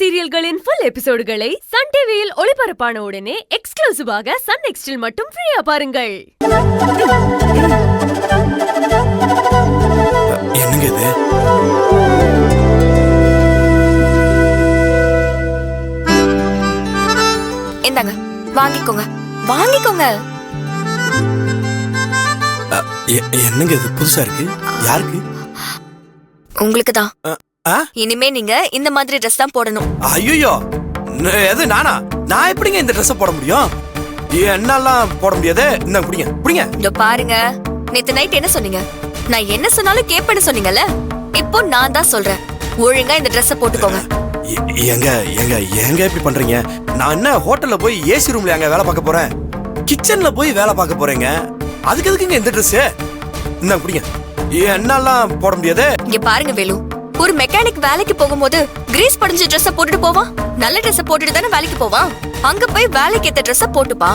சீரியல்களின் full எபிசோடுகளை Sun டிவியில் ஒளிபரப்பான உடனே எக்ஸ்க்ளூசிவாக சன் நெக்ஸ்டில் மட்டும் ஃப்ரீயா பாருங்கள். என்னங்க இது? இந்தாங்க, வாங்கிக்கோங்க வாங்கிக்கோங்க. என்னங்க இது புதுசா இருக்கு? யாருக்கு? உங்களுக்கு தான். இனிமே நீங்க இந்த மாதிரி ட்ரெஸ் தான் போடணும். ஐயோ, எது நானா? நான் எப்படிங்க இந்த ட்ரெஸ் போட முடியும்? என்னாலாம் போட முடியாது. இந்த புடிங்க புடிங்க. இதோ பாருங்க, நேத்து நைட் என்ன சொன்னீங்க? நான் என்ன சொன்னாலும் கேப்பேன்னு சொன்னீங்கல்ல. இப்போ நான் தான் சொல்றேன், ஒழுங்கா இந்த ட்ரெஸ் போட்டுக்கோங்க. எங்க எங்க எங்க இப்படி பண்றீங்க? நான் என்ன ஹோட்டல்ல போய் ஏசி ரூம்ல எங்க வேலை பார்க்க போறேன்? கிச்சன்ல போய் வேலை பார்க்க போறேங்க. அதுக்கு எதுக்குங்க இந்த ட்ரெஸ்? இந்த புடிங்க. என்னாலாம் போட முடியாது. இங்க பாருங்க வேலு, ஒரு மெக்கானிக் வேலைக்கு போகும்போது கிரீஸ் படிஞ்ச ட்ரெஸ் போட்டுட்டு போவான். நல்ல ட்ரெஸ் போட்டுட்டு தானே வேலைக்கு போவான். அங்க போய் வேலைக்கு ஏத்த ட்ரெஸ் போட்டுப்பா.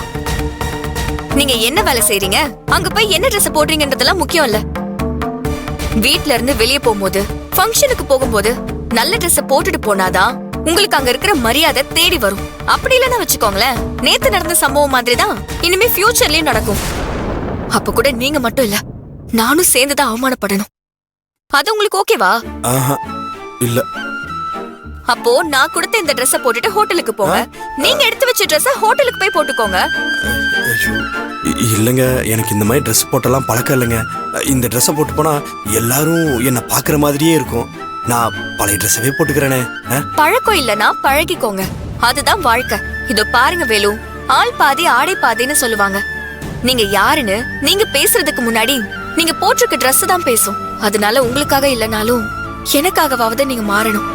நீங்க என்ன வேலை செய்றீங்க, அங்க போய் என்ன ட்ரெஸ் போடுறீங்கன்றதெல்லாம் முக்கியம் இல்ல. வீட்ல இருந்து வெளியே போகும்போது, ஃபங்க்ஷனுக்கு போகும்போது நல்ல ட்ரெஸ் போட்டுட்டு போனாதான் உங்களுக்கு அங்க இருக்கிற மரியாதை தேடி வரும். அப்படி இல்லைன்னா வச்சுக்கோங்களேன், நேத்து நடந்த சம்பவம் மாதிரிதான் இனிமே ஃபியூச்சர்லயும் நடக்கும். அப்ப கூட நீங்க மட்டும் இல்ல, நானும் சேர்ந்துதான் அவமானப்படணும். அது உங்களுக்கு ஓகேவா? இல்ல. அப்போ நான் கொடுத்த இந்த ட்ரெஸ் போட்டுட்டு ஹோட்டலுக்கு போங்க. நீங்க எடுத்து வச்ச ட்ரெஸ் ஹோட்டலுக்கு போய் போட்டுக்கோங்க. இல்லங்க, எனக்கு இந்த மாதிரி ட்ரெஸ் போட்டெல்லாம் பழக்கம் இல்லைங்க. இந்த ட்ரெஸ் போட்டு போனா எல்லாரும் என்ன பாக்குற மாதிரியே இருக்கும். நான் பழைய ட்ரெஸ்ஸவே போட்டுக்கிறேனே. பழக்கம் இல்லனா பழகிக்கோங்க, அதுதான் வாழ்க்கை. இதோ பாருங்க வேலு, ஆள் பாதி ஆடை பாதின்னு சொல்லுவாங்க. நீங்க யாருன்னு நீங்க பேசுறதுக்கு முன்னாடி நீங்க போட்டிருக்க ட்ரெஸ் தான் பேசும். அதனால உங்களுக்காக இல்லனாலும் எனக்காகவாவது நீங்க மாறணும்.